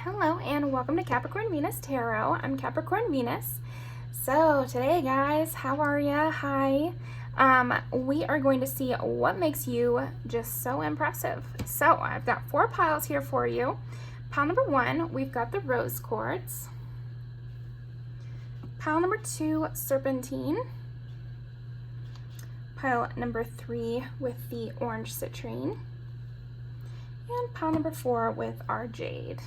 Hello and welcome to Capricorn Venus Tarot. I'm Capricorn Venus. So today, guys, how are ya? Hi. We are going to see what makes you just so impressive. So I've got 4 piles here for you. Pile number 1, we've got the rose quartz. Pile number 2, serpentine. Pile number 3 with the orange citrine. And pile number 4 with our jade.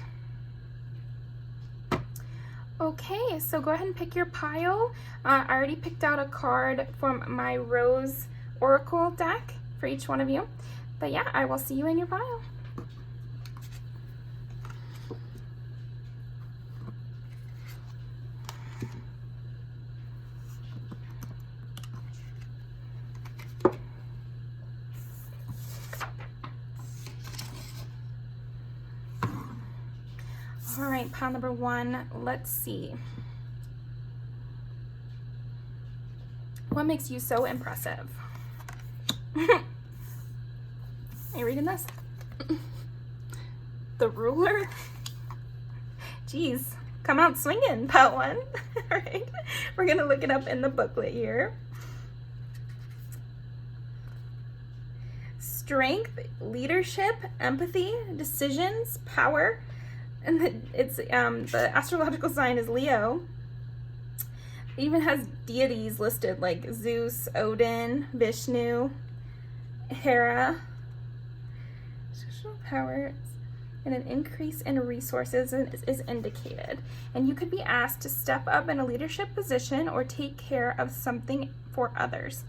Okay, so go ahead and pick your pile. I already picked out a card from my Rose Oracle deck for each one of you. But yeah, I will see you in your pile. All right, pile number 1, let's see. What makes you so impressive? Are you reading this? The ruler? Jeez, come out swinging, pile 1. All right, we're gonna look it up in the booklet here. Strength, leadership, empathy, decisions, power. And the astrological sign is Leo. It even has deities listed like Zeus, Odin, Vishnu, Hera. Social power and an increase in resources is indicated. And you could be asked to step up in a leadership position or take care of something for others.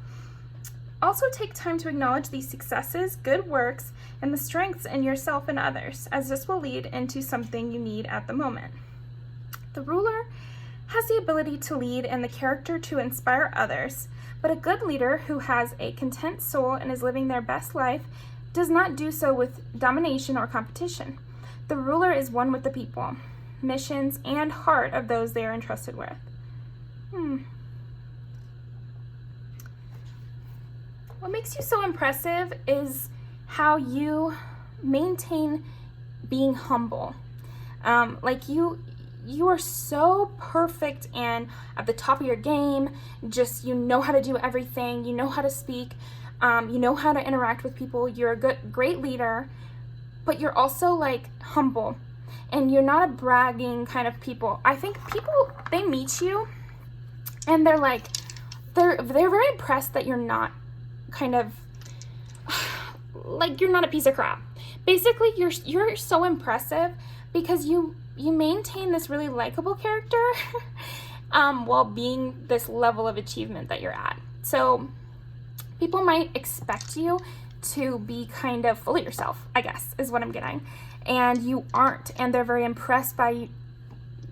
Also take time to acknowledge these successes, good works, and the strengths in yourself and others, as this will lead into something you need at the moment. The ruler has the ability to lead and the character to inspire others, but a good leader who has a content soul and is living their best life does not do so with domination or competition. The ruler is one with the people, missions, and heart of those they are entrusted with. What makes you so impressive is how you maintain being humble. Like you are so perfect and at the top of your game. Just, you know how to do everything. You know how to speak. You know how to interact with people. You're a great leader, but you're also like humble, and you're not a bragging kind of people. I think people, they meet you and they're very impressed that you're not kind of like, you're not a piece of crap. Basically, you're so impressive because you maintain this really likable character while being this level of achievement that you're at. So people might expect you to be kind of full of yourself, I guess, is what I'm getting. And you aren't, and they're very impressed by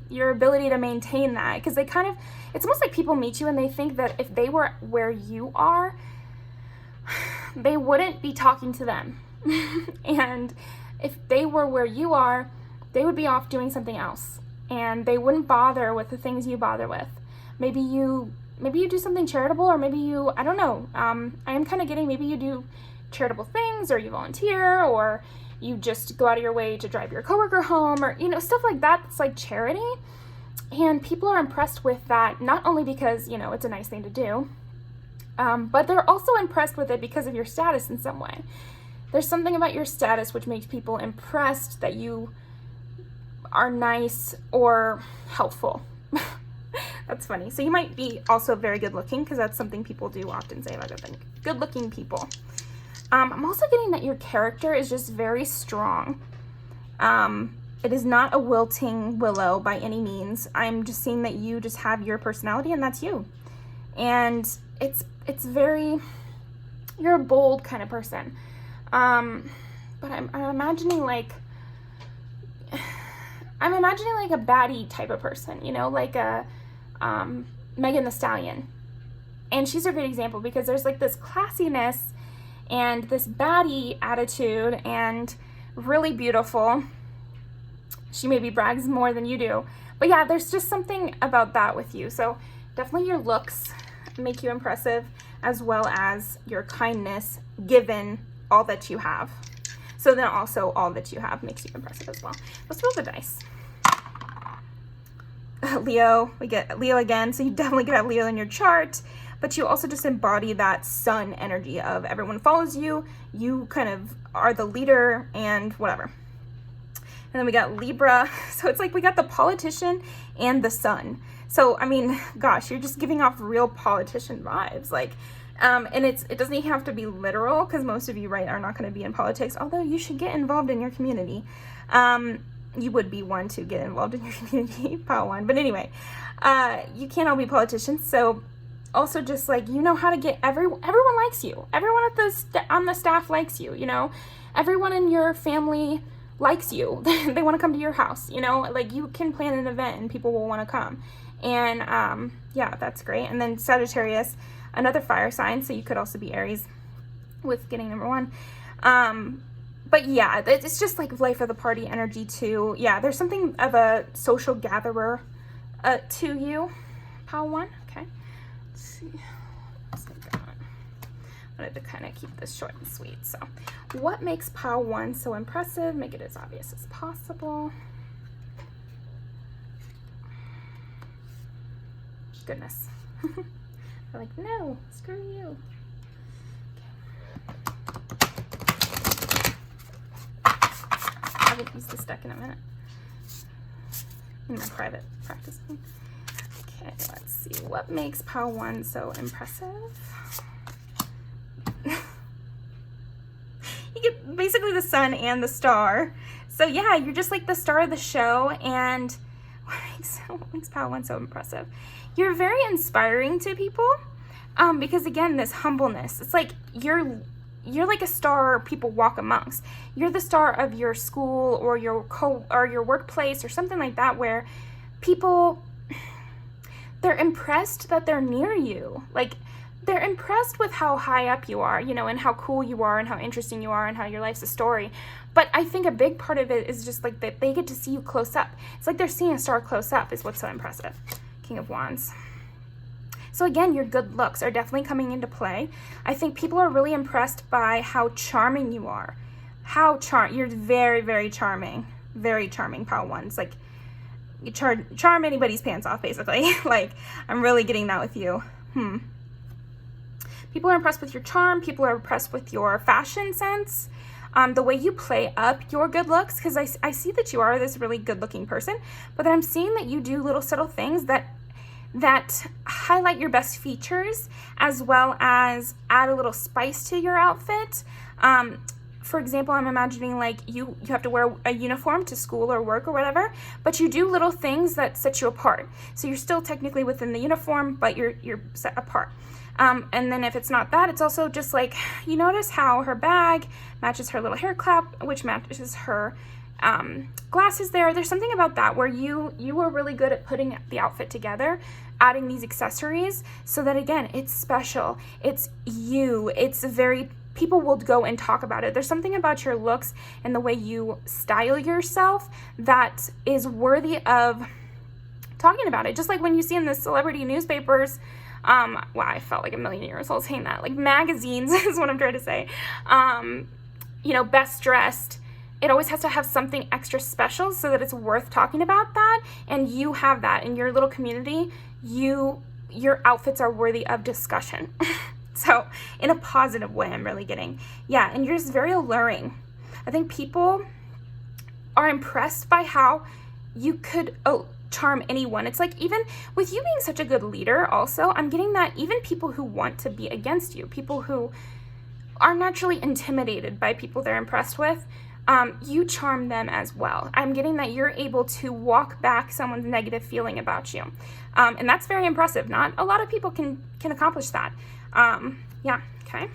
your ability to maintain that, because it's almost like people meet you and they think that if they were where you are, they wouldn't be talking to them. And if they were where you are, they would be off doing something else, and they wouldn't bother with the things you bother with. Maybe you do something charitable, or maybe you, I don't know. I am kind of getting, maybe you do charitable things, or you volunteer, or you just go out of your way to drive your coworker home, or, stuff like that. It's like charity. And people are impressed with that, not only because, it's a nice thing to do, but they're also impressed with it because of your status in some way. There's something about your status which makes people impressed that you are nice or helpful. That's funny. So you might be also very good looking, because that's something people do often say about good looking people. I'm also getting that your character is just very strong. It is not a wilting willow by any means. I'm just seeing that you just have your personality, and that's you. And it's very, you're a bold kind of person. But I'm imagining like a baddie type of person, like a Megan Thee Stallion. And she's a great example, because there's like this classiness and this baddie attitude, and really beautiful. She maybe brags more than you do. But yeah, there's just something about that with you. So definitely your looks make you impressive, as well as your kindness, given all that you have. So then also all that you have makes you impressive as well. Let's roll the dice. Leo, we get Leo again, so you definitely could have Leo in your chart, but you also just embody that sun energy of everyone follows you, you kind of are the leader and whatever. And then we got Libra, so it's like we got the politician and the sun. So, I mean, gosh, you're just giving off real politician vibes, like, and it doesn't even have to be literal, because most of you, right, are not going to be in politics, although you should get involved in your community. You would be one to get involved in your community, pile one. But anyway, you can't all be politicians. So also just like, you know how to get everyone likes you. Everyone on the staff likes you, you know, everyone in your family likes you. They want to come to your house, you know, like you can plan an event and people will want to come. And yeah, that's great. And then Sagittarius, another fire sign. So you could also be Aries with getting number 1. But yeah, it's just like life of the party energy too. Yeah, there's something of a social gatherer to you. Pile 1, okay. Let's see. I wanted to kind of keep this short and sweet. So what makes pile 1 so impressive? Make it as obvious as possible. Goodness. They're like, no, screw you. I will use this deck in a minute in my private practice. Okay, let's see. What makes pile 1 so impressive? You get basically the sun and the star. So yeah, you're just like the star of the show. And what makes pile 1 so impressive? You're very inspiring to people, because again, this humbleness. It's like you're like a star people walk amongst. You're the star of your school or your workplace or something like that, where people, they're impressed that they're near you. Like they're impressed with how high up you are, you know, and how cool you are and how interesting you are and how your life's a story. But I think a big part of it is just like that they get to see you close up. It's like they're seeing a star close up is what's so impressive. King of Wands. So again, your good looks are definitely coming into play. I think people are really impressed by how charming you are. You're very, very charming. Very charming, pile 1s. Like, you charm anybody's pants off, basically. Like, I'm really getting that with you. People are impressed with your charm. People are impressed with your fashion sense. The way you play up your good looks, because I see that you are this really good-looking person, but then I'm seeing that you do little subtle things that highlight your best features, as well as add a little spice to your outfit. For example, I'm imagining like you have to wear a uniform to school or work or whatever, but you do little things that set you apart. So you're still technically within the uniform, but you're set apart. And then if it's not that, it's also just like, you notice how her bag matches her little hair clap, which matches her glasses there. There's something about that where you are really good at putting the outfit together, adding these accessories so that, again, it's special. It's you. It's people will go and talk about it. There's something about your looks and the way you style yourself that is worthy of talking about it. Just like when you see in the celebrity newspapers, wow, I felt like 1,000,000 years old saying that. Like magazines is what I'm trying to say. You know, best dressed. It always has to have something extra special so that it's worth talking about that. And you have that in your little community. Your outfits are worthy of discussion. So in a positive way, I'm really getting. Yeah, and you're just very alluring. I think people are impressed by how you could charm anyone. It's like, even with you being such a good leader also, I'm getting that even people who want to be against you, people who are naturally intimidated by people they're impressed with, you charm them as well. I'm getting that you're able to walk back someone's negative feeling about you. And that's very impressive. Not a lot of people can accomplish that. Yeah, okay.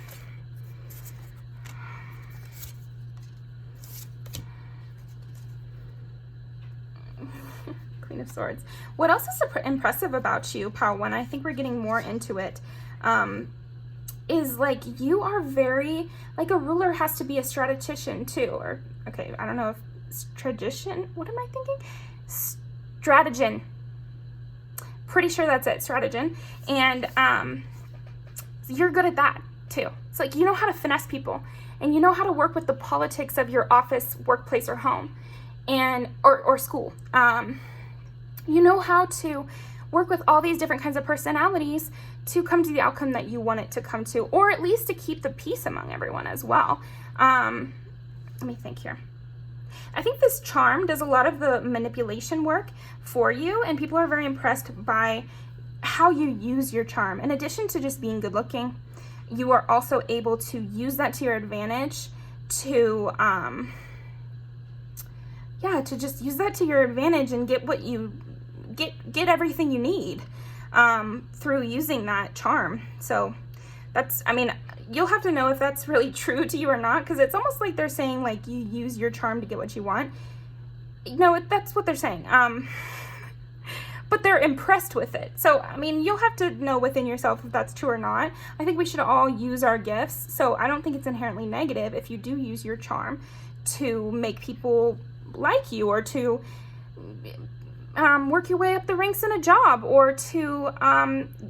Queen of Swords. What else is impressive about you, pile 1? I think we're getting more into it. Is like you are very, like a ruler has to be a strategician too, or okay, I don't know if strategician, what am I thinking? Strategian. Pretty sure that's it, strategian. And you're good at that too. It's like you know how to finesse people and you know how to work with the politics of your office, workplace, or home and or school. You know how to work with all these different kinds of personalities to come to the outcome that you want it to come to, or at least to keep the peace among everyone as well. Let me think here. I think this charm does a lot of the manipulation work for you, and people are very impressed by how you use your charm. In addition to just being good looking, you are also able to use that to your advantage to to just use that to your advantage and get what you get everything you need through using that charm. So that's, I mean, you'll have to know if that's really true to you or not, because it's almost like they're saying like you use your charm to get what you want. No, that's what they're saying. But they're impressed with it. So, I mean, you'll have to know within yourself if that's true or not. I think we should all use our gifts. So I don't think it's inherently negative if you do use your charm to make people like you, or to work your way up the ranks in a job, or to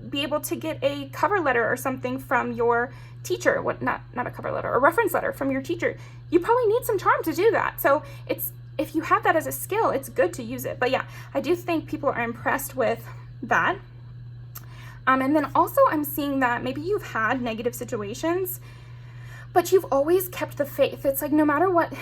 be able to get a cover letter or something from your teacher. Not a cover letter, a reference letter from your teacher. You probably need some charm to do that. So if you have that as a skill, it's good to use it. But yeah, I do think people are impressed with that. And then also I'm seeing that maybe you've had negative situations, but you've always kept the faith. It's like no matter what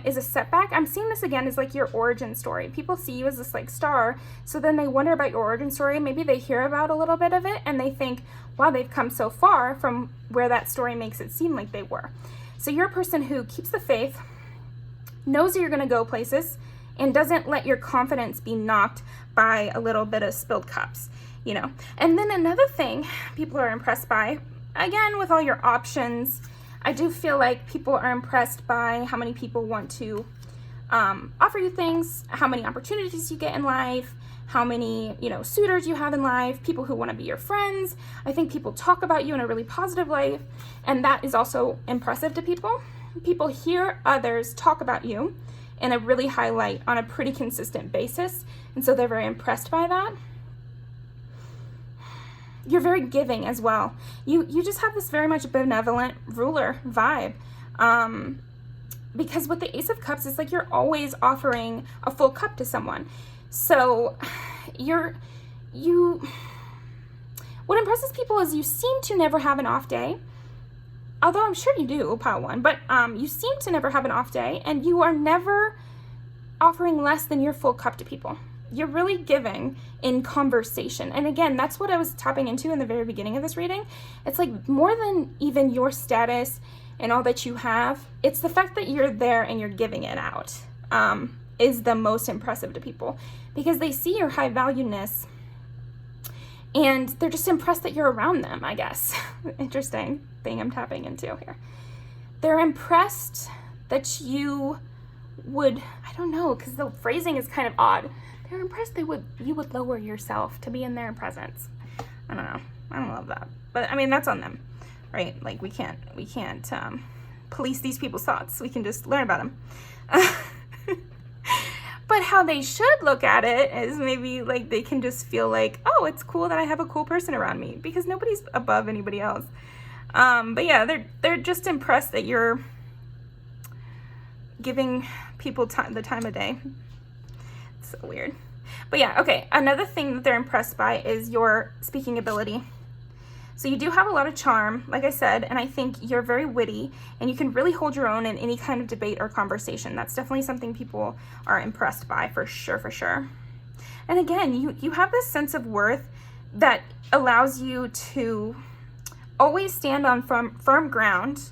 is a setback, I'm seeing this again as like your origin story. People see you as this like star, so then they wonder about your origin story. Maybe they hear about a little bit of it and they think, wow, they've come so far from where that story makes it seem like they were. So you're a person who keeps the faith, knows that you're going to go places, and doesn't let your confidence be knocked by a little bit of spilled cups, you know. And then another thing people are impressed by, again, with all your options, I do feel like people are impressed by how many people want to offer you things, how many opportunities you get in life, how many, you know, suitors you have in life, people who want to be your friends. I think people talk about you in a really positive life, and that is also impressive to people. People hear others talk about you in a really high light on a pretty consistent basis, and so they're very impressed by that. You're very giving as well. You just have this very much benevolent ruler vibe, because with the Ace of Cups, it's like you're always offering a full cup to someone. So what impresses people is you seem to never have an off day. Although I'm sure you do, pile one, but you seem to never have an off day, and you are never offering less than your full cup to people. You're really giving in conversation. And again, that's what I was tapping into in the very beginning of this reading. It's like more than even your status and all that you have, it's the fact that you're there and you're giving it out is the most impressive to people, because they see your high valueness and they're just impressed that you're around them, I guess. Interesting thing I'm tapping into here. They're impressed that you would, I don't know, because the phrasing is kind of odd. They're impressed you would lower yourself to be in their presence. I don't know. I don't love that. But I mean, that's on them, right? Like we can't police these people's thoughts. We can just learn about them. But how they should look at it is maybe like they can just feel like, oh, it's cool that I have a cool person around me, because nobody's above anybody else. But yeah, they're just impressed that you're giving people the time of day. It's so weird. But yeah, okay. Another thing that they're impressed by is your speaking ability. So you do have a lot of charm, like I said, and I think you're very witty, and you can really hold your own in any kind of debate or conversation. That's definitely something people are impressed by, for sure, for sure. And again, you have this sense of worth that allows you to always stand on firm ground,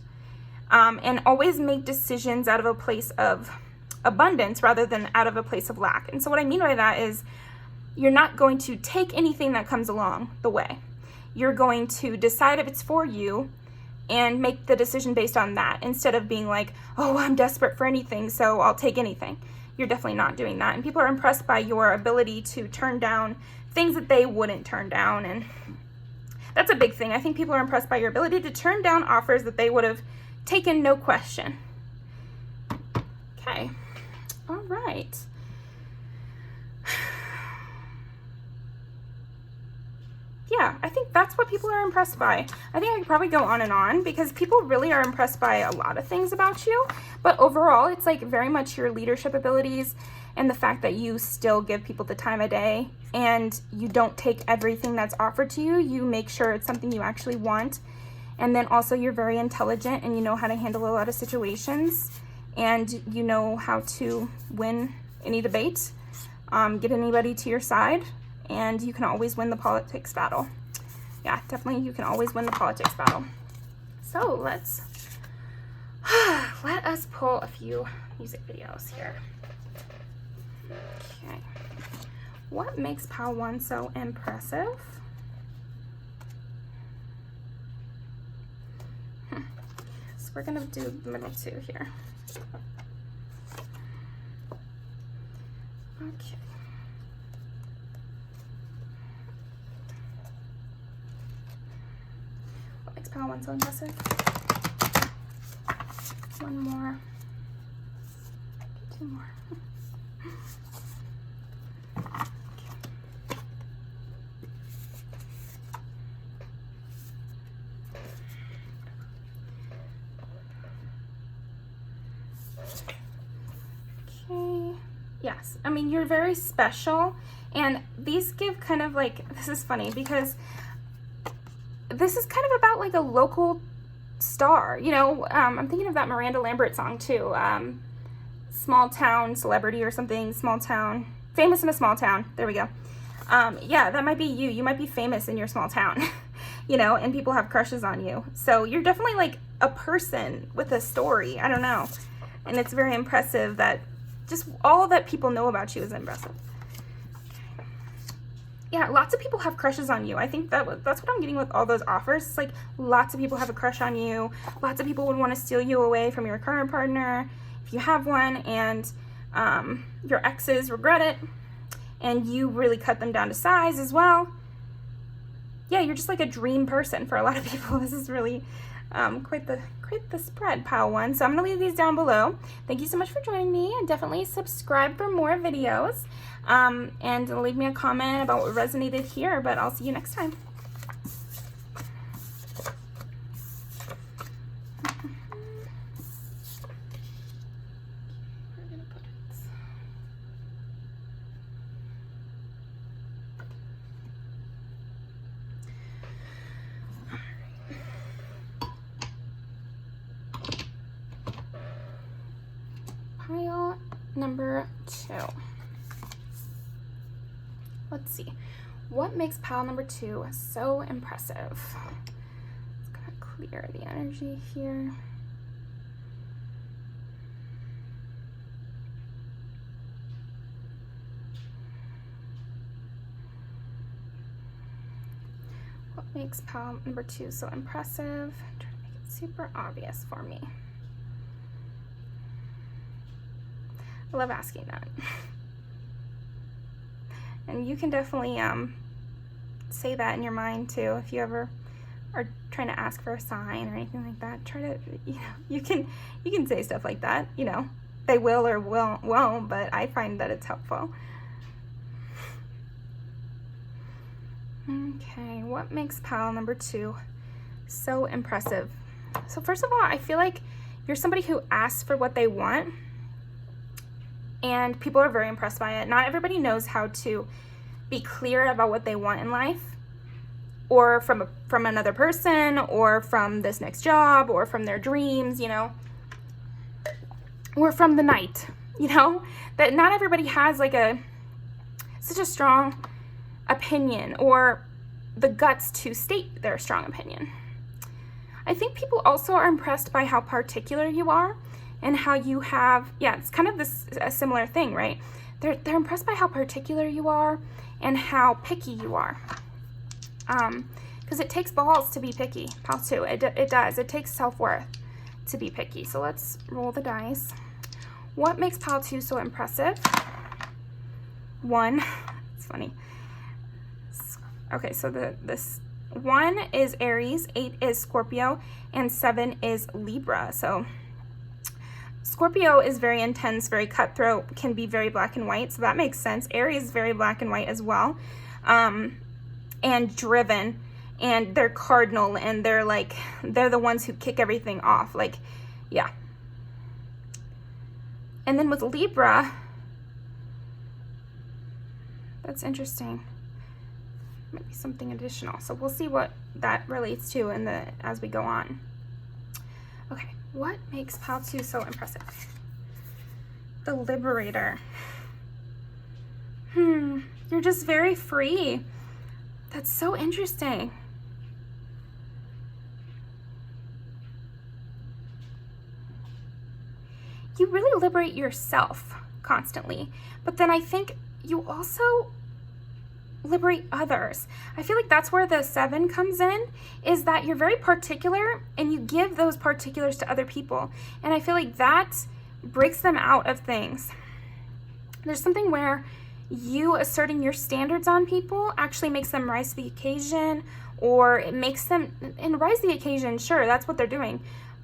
and always make decisions out of a place of abundance rather than out of a place of lack. And so what I mean by that is you're not going to take anything that comes along the way. You're going to decide if it's for you and make the decision based on that, instead of being like, oh, I'm desperate for anything, so I'll take anything. You're definitely not doing that. And people are impressed by your ability to turn down things that they wouldn't turn down. And that's a big thing. I think people are impressed by your ability to turn down offers that they would have taken, no question. Okay. All right. Yeah, I think that's what people are impressed by. I think I could probably go on and on, because people really are impressed by a lot of things about you. But overall, it's like very much your leadership abilities and the fact that you still give people the time of day and you don't take everything that's offered to you. You make sure it's something you actually want. And then also you're very intelligent and you know how to handle a lot of situations, and you know how to win any debate, get anybody to your side, and you can always win the politics battle. Yeah, definitely you can always win the politics battle. So let us pull a few music videos here. Okay. What makes Pile 1 so impressive? So we're gonna do the middle 2 here. Okay. What makes Pile 1 so impressive? One more. 2 more. Okay. Yes, I mean, you're very special, and these give kind of like, this is funny because this is kind of about like a local star, you know. I'm thinking of that Miranda Lambert song too, small town celebrity or something, small town, famous in a small town, there we go. Yeah, that might be you. You might be famous in your small town, you know, and people have crushes on you. So you're definitely like a person with a story, I don't know. And it's very impressive that just all that people know about you is impressive. Okay. Yeah, lots of people have crushes on you. I think that's what I'm getting with all those offers. It's like lots of people have a crush on you. Lots of people would want to steal you away from your current partner if you have one, and your exes regret it, and you really cut them down to size as well. Yeah, you're just like a dream person for a lot of people. This is really quite the spread, Pile 1. So I'm gonna leave these down below. Thank you so much for joining me, and definitely subscribe for more videos, and leave me a comment about what resonated here, but I'll see you next time. Pile number 2. Let's see. What makes pile number 2 so impressive? It's gonna clear the energy here. What makes pile number 2 so impressive? I'm trying to make it super obvious for me. I love asking that. And you can definitely say that in your mind too. If you ever are trying to ask for a sign or anything like that, try to, you know, you can say stuff like that, you know. They will or won't, but I find that it's helpful. Okay, what makes pile number 2 so impressive? So first of all, I feel like you're somebody who asks for what they want, and people are very impressed by it. Not everybody knows how to be clear about what they want in life, or from another person, or from this next job, or from their dreams, you know, or from the night, you know, that not everybody has like such a strong opinion or the guts to state their strong opinion. I think people also are impressed by how particular you are, and how you have, yeah, it's kind of a similar thing, right? They're impressed by how particular you are and how picky you are. Because it takes balls to be picky, pile 2. It does. It takes self-worth to be picky. So let's roll the dice. What makes pile 2 so impressive? 1, it's funny. Okay, so this 1 is Aries, 8 is Scorpio, and 7 is Libra. So Scorpio is very intense, very cutthroat, can be very black and white, so that makes sense. Aries is very black and white as well, and driven, and they're cardinal, and they're the ones who kick everything off, like, yeah. And then with Libra, That's interesting. Maybe something additional. So we'll see what that relates to as we go on. Okay, what makes pile 2 so impressive? The Liberator. You're just very free. That's so interesting. You really liberate yourself constantly, but then I think you also liberate others. I feel like that's where the 7 comes in, is that you're very particular and you give those particulars to other people. And I feel like that breaks them out of things. There's something where you asserting your standards on people actually makes them rise to the occasion, or it makes them, and rise to the occasion, sure, that's what they're doing.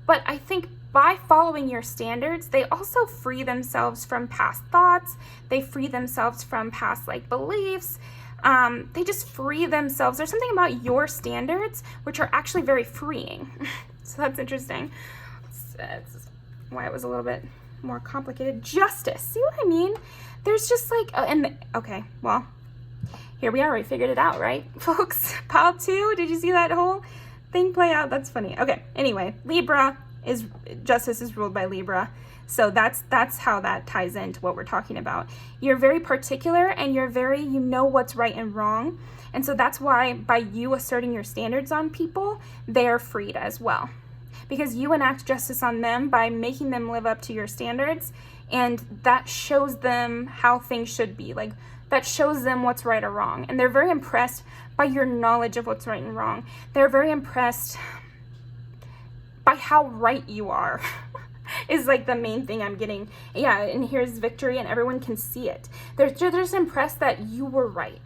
But I think by following your standards, they also free themselves from past thoughts. They free themselves from past beliefs. They just free themselves. There's something about your standards which are actually very freeing. So that's interesting. That's why it was a little bit more complicated. Justice. See what I mean? There's just okay, well, here we are. We figured it out, right, folks? Pile 2, did you see that whole thing play out? That's funny. Okay, anyway, Libra justice is ruled by Libra. So that's how that ties into what we're talking about. You're very particular and you know what's right and wrong. And so that's why by you asserting your standards on people, they are freed as well. Because you enact justice on them by making them live up to your standards, and that shows them how things should be. That shows them what's right or wrong. And they're very impressed by your knowledge of what's right and wrong. They're very impressed by how right you are. Is the main thing I'm getting. Yeah, and here's victory and everyone can see it. They're just impressed that you were right.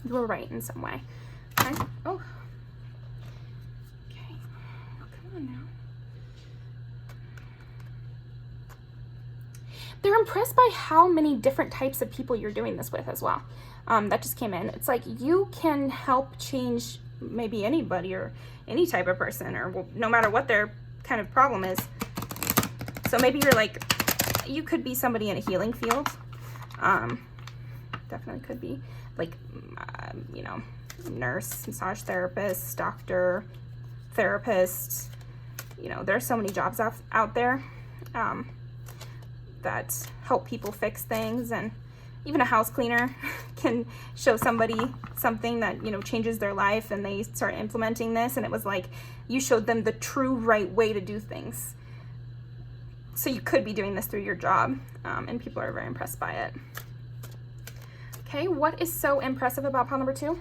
You were right in some way. Okay. Oh. Okay. Come on now. They're impressed by how many different types of people you're doing this with as well. That just came in. It's you can help change maybe anybody or any type of person, or no matter what their kind of problem is. So maybe you're you could be somebody in a healing field. Definitely could be nurse, massage therapist, doctor, therapist. There's so many jobs out there that help people fix things, and even a house cleaner can show somebody something that, changes their life, and they start implementing this, and it was you showed them the true right way to do things. So you could be doing this through your job, and people are very impressed by it. Okay, what is so impressive about pile number 2?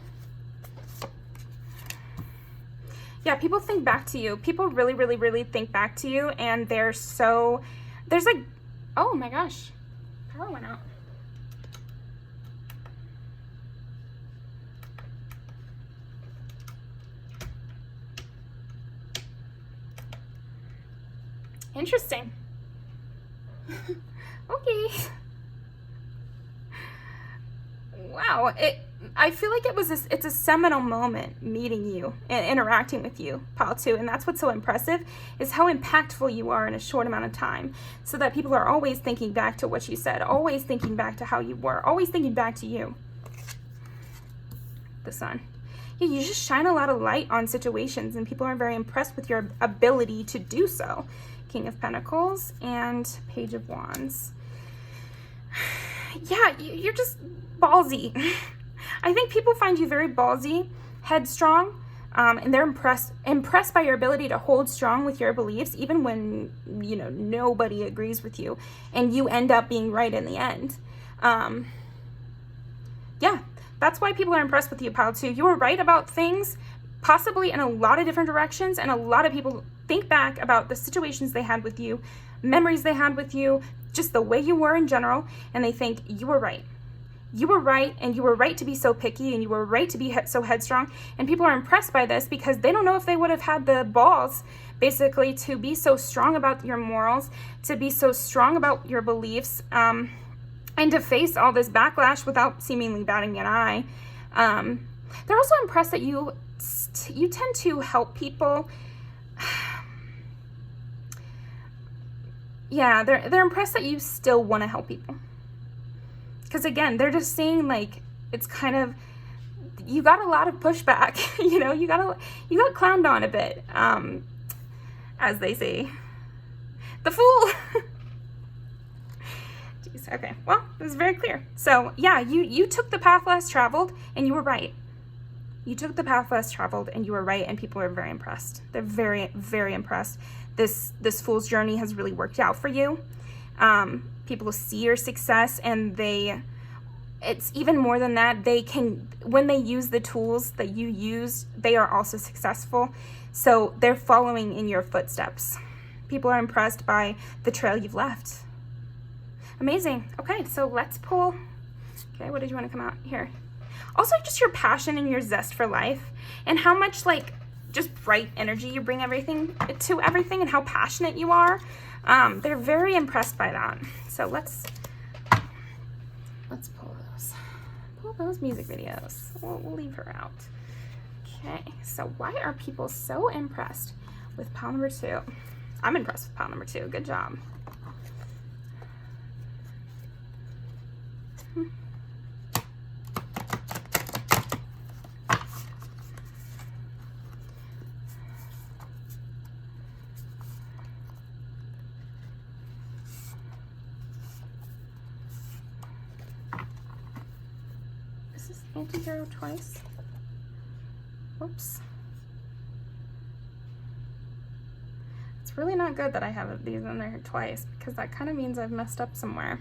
Yeah, people think back to you. People really, really, really think back to you, and there's oh my gosh, power went out. Interesting. Okay. Wow. I feel like it's a seminal moment meeting you and interacting with you, pile 2. And that's what's so impressive, is how impactful you are in a short amount of time. So that people are always thinking back to what you said, always thinking back to how you were, always thinking back to you. The Sun. Yeah, you just shine a lot of light on situations, and people are very impressed with your ability to do so. King of Pentacles and Page of Wands. Yeah, you're just ballsy. I think people find you very ballsy, headstrong, and they're impressed by your ability to hold strong with your beliefs, even when nobody agrees with you, and you end up being right in the end. Yeah, that's why people are impressed with you, pile 2. You were right about things, possibly in a lot of different directions, and a lot of people think back about the situations they had with you, memories they had with you, just the way you were in general, and they think you were right. You were right, and you were right to be so picky, and you were right to be so headstrong, and people are impressed by this because they don't know if they would have had the balls, basically, to be so strong about your morals, to be so strong about your beliefs, and to face all this backlash without seemingly batting an eye. They're also impressed that you tend to help people. Yeah, they're impressed that you still want to help people. Because again, they're just seeing it's kind of, you got a lot of pushback, you know, you got clowned on a bit, as they say. The fool. Jeez, okay, well, it was very clear. So yeah, you took the path less traveled, and you were right. You took the path less traveled, and you were right, and people are very impressed. They're very, very impressed. This fool's journey has really worked out for you. People see your success, and it's even more than that. They can, when they use the tools that you use, they are also successful. So they're following in your footsteps. People are impressed by the trail you've left. Amazing. Okay, so let's pull. Okay, what did you want to come out here? Also, just your passion and your zest for life, and how much like just bright energy you bring to everything, and how passionate you are. They're very impressed by that. So let's pull those music videos. We'll leave her out. Okay, so why are people so impressed with pile number 2? I'm impressed with pile number 2. Good job. Is this anti-hero twice? Whoops. It's really not good that I have these in there twice, because that kind of means I've messed up somewhere.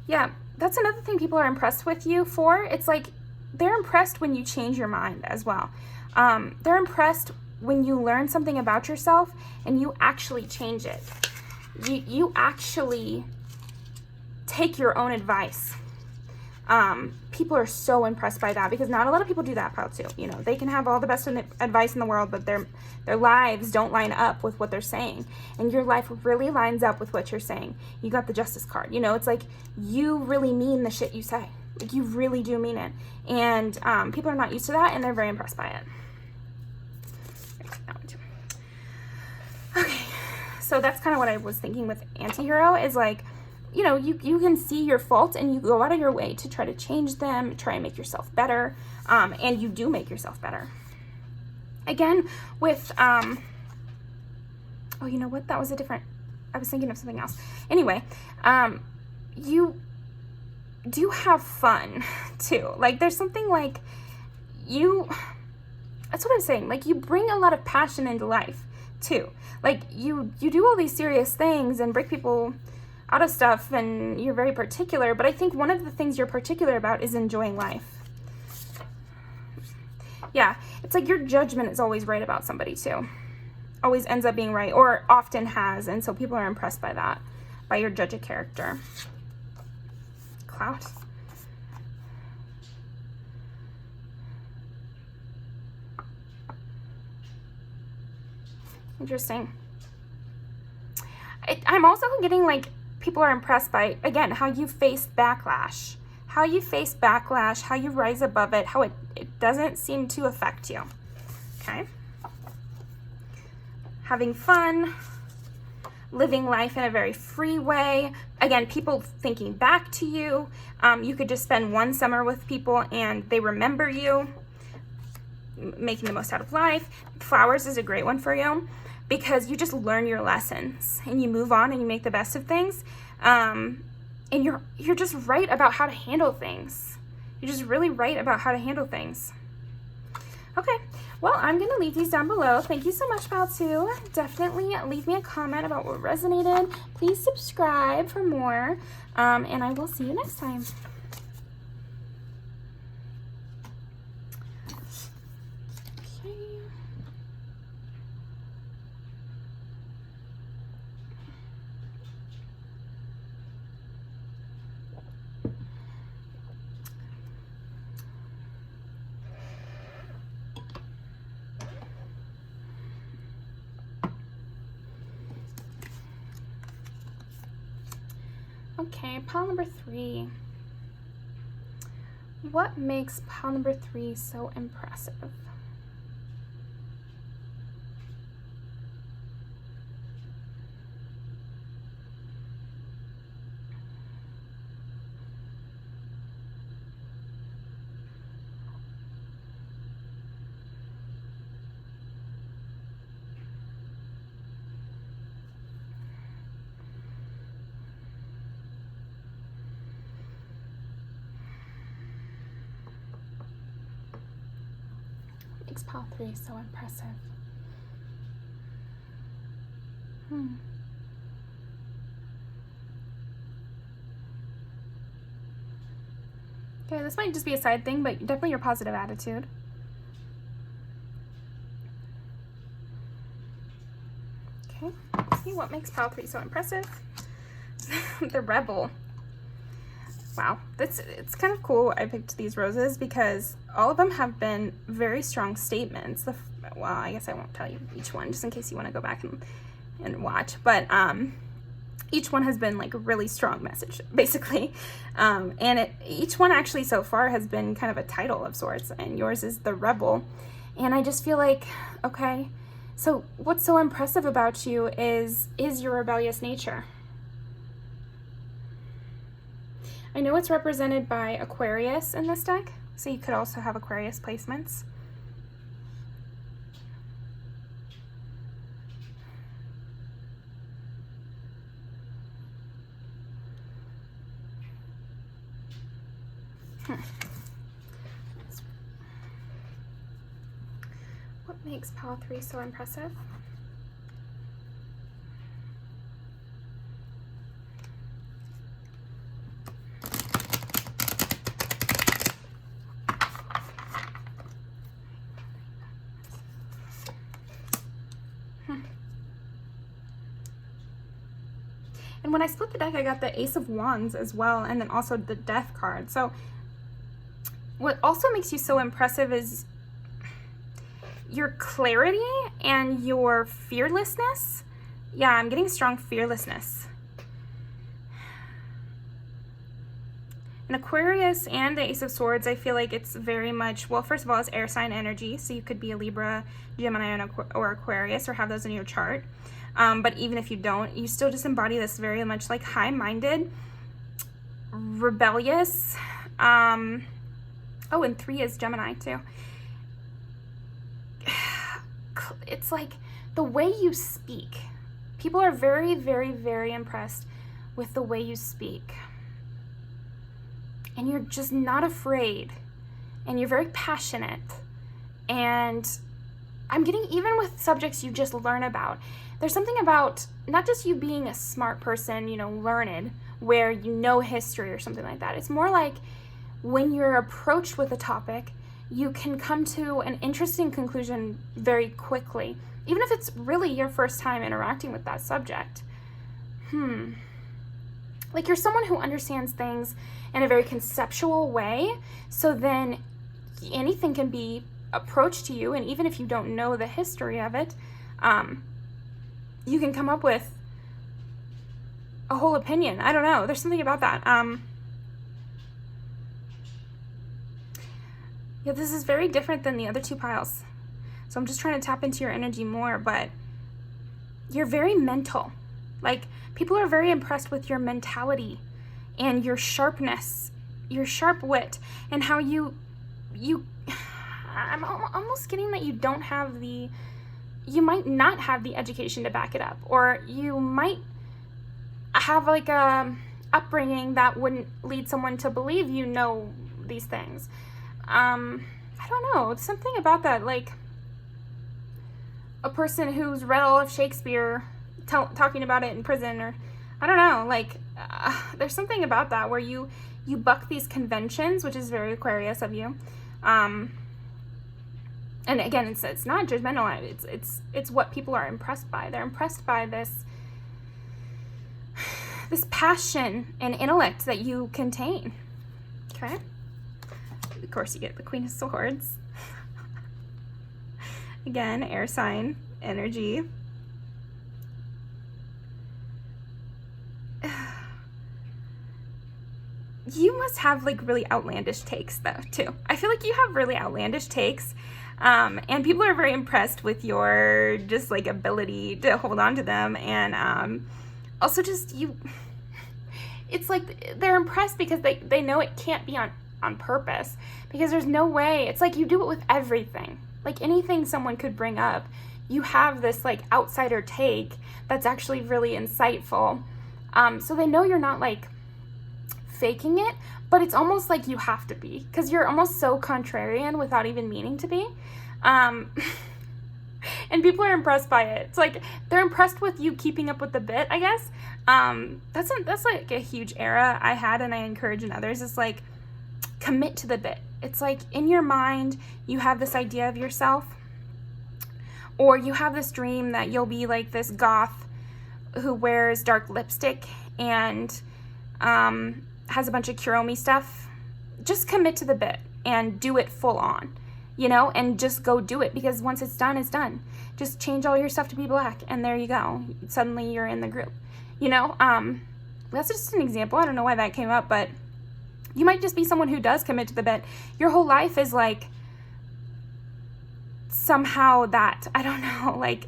Yeah, that's another thing people are impressed with you for. It's like they're impressed when you change your mind as well. They're impressed when you learn something about yourself and you actually change it. You actually take your own advice. People are so impressed by that, because not a lot of people do that, pile 2. You know, they can have all the best advice in the world, but their lives don't line up with what they're saying. And your life really lines up with what you're saying. You got the justice card. You know, it's like you really mean the shit you say. Like, you really do mean it. And people are not used to that, and they're very impressed by it. That one too. Okay, so that's kind of what I was thinking with anti-hero, is like, you know, you can see your faults, and you go out of your way to try to change them, try and make yourself better, and you do make yourself better. Again, with, oh, you know what? That was I was thinking of something else. Anyway, you do have fun, too. Like, there's something like that's what I'm saying. Like, you bring a lot of passion into life, too. Like, you do all these serious things and break people out of stuff, and you're very particular, but I think one of the things you're particular about is enjoying life. Yeah, it's like your judgment is always right about somebody too. Always ends up being right, or often has, and so people are impressed by that, by your judge of character. Clout. Interesting. I'm also getting like people are impressed by, again, how you face backlash. How you face backlash, how you rise above it, how it doesn't seem to affect you. Okay? Having fun, living life in a very free way. Again, people thinking back to you. You could just spend one summer with people and they remember you. Making the most out of life. Flowers is a great one for you, because you just learn your lessons and you move on and you make the best of things. And you're just right about how to handle things. You're just really right about how to handle things. Okay, well, I'm going to leave these down below. Thank you so much, pile 2. Definitely leave me a comment about what resonated. Please subscribe for more, and I will see you next time. Okay, pile number 3. What makes pile number 3 so impressive? makes pile 3 so impressive? Okay, this might just be a side thing, but definitely your positive attitude. Okay, let's see what makes pile 3 so impressive. The rebel. Wow, it's kind of cool I picked these roses because all of them have been very strong statements. Well, I guess I won't tell you each one just in case you want to go back and watch, but each one has been like a really strong message, basically. And each one actually so far has been kind of a title of sorts, and yours is the rebel. And I just feel like, okay, so what's so impressive about you is your rebellious nature. I know it's represented by Aquarius in this deck, so you could also have Aquarius placements. What makes pile 3 so impressive? And when I split the deck, I got the Ace of Wands as well, and then also the Death card. So what also makes you so impressive is your clarity and your fearlessness. Yeah, I'm getting strong fearlessness. In Aquarius and the Ace of Swords, I feel like it's very much, well, first of all, it's air sign energy, so you could be a Libra, Gemini, or Aquarius, or have those in your chart. But even if you don't, you still just embody this very much like high-minded, rebellious. Oh, and 3 is Gemini too. It's like the way you speak. People are very, very, very impressed with the way you speak. And you're just not afraid. And you're very passionate. And I'm getting, even with subjects you just learn about, there's something about not just you being a smart person, you know, learned, where you know history or something like that. It's more like when you're approached with a topic, you can come to an interesting conclusion very quickly, even if it's really your first time interacting with that subject. Like you're someone who understands things in a very conceptual way, so then anything can be approached to you, and even if you don't know the history of it, you can come up with a whole opinion. I don't know. There's something about that. Yeah, this is very different than the other 2 piles. So I'm just trying to tap into your energy more, but you're very mental. Like, people are very impressed with your mentality and your sharpness, your sharp wit, and how you I'm almost getting that you don't have you might not have the education to back it up, or you might have like a upbringing that wouldn't lead someone to believe you know these things. I don't know, something about that, like a person who's read all of Shakespeare talking about it in prison, or I don't know, like there's something about that where you buck these conventions, which is very Aquarius of you. And again, it's not judgmental. It's what people are impressed by. They're impressed by this passion and intellect that you contain. Okay. Of course, you get the Queen of Swords. Again, air sign energy. You must have like really outlandish takes though too. I feel like you have really outlandish takes, and people are very impressed with your just like ability to hold on to them, and also just you. It's like they're impressed because they know it can't be on purpose, because there's no way. It's like you do it with everything. Like anything someone could bring up, you have this like outsider take that's actually really insightful. So they know you're not like faking it, but it's almost like you have to be, because you're almost so contrarian without even meaning to be. And people are impressed by it. It's like they're impressed with you keeping up with the bit, I guess. That's like a huge era I had, and I encourage in others. It's like, commit to the bit. It's like in your mind you have this idea of yourself, or you have this dream that you'll be like this goth who wears dark lipstick and has a bunch of Kuromi stuff. Just commit to the bit and do it full on, and just go do it, because once it's done, it's done. Just change all your stuff to be black, and there you go. Suddenly you're in the group, That's just an example. I don't know why that came up, but you might just be someone who does commit to the bit. Your whole life is like somehow that, I don't know, like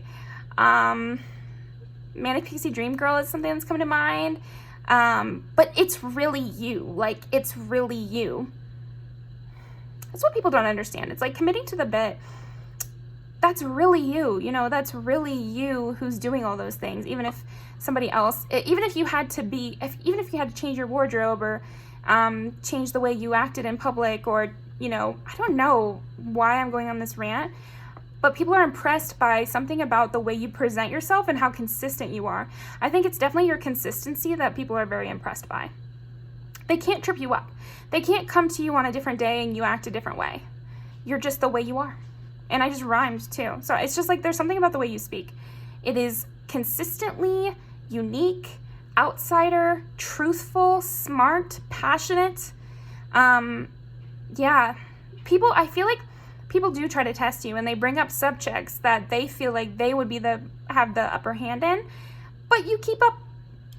Manic Pixie Dream Girl is something that's coming to mind. But it's really you. Like, it's really you. That's what people don't understand. It's like committing to the bit. That's really you. That's really you who's doing all those things. Even if somebody else, even if you had to change your wardrobe, or change the way you acted in public, or, I don't know why I'm going on this rant, but people are impressed by something about the way you present yourself and how consistent you are. I think it's definitely your consistency that people are very impressed by. They can't trip you up. They can't come to you on a different day and you act a different way. You're just the way you are. And I just rhymed too. So it's just like there's something about the way you speak. It is consistently unique, outsider, truthful, smart, passionate. I feel like people do try to test you, and they bring up subjects that they feel like they would have the upper hand in, but you keep up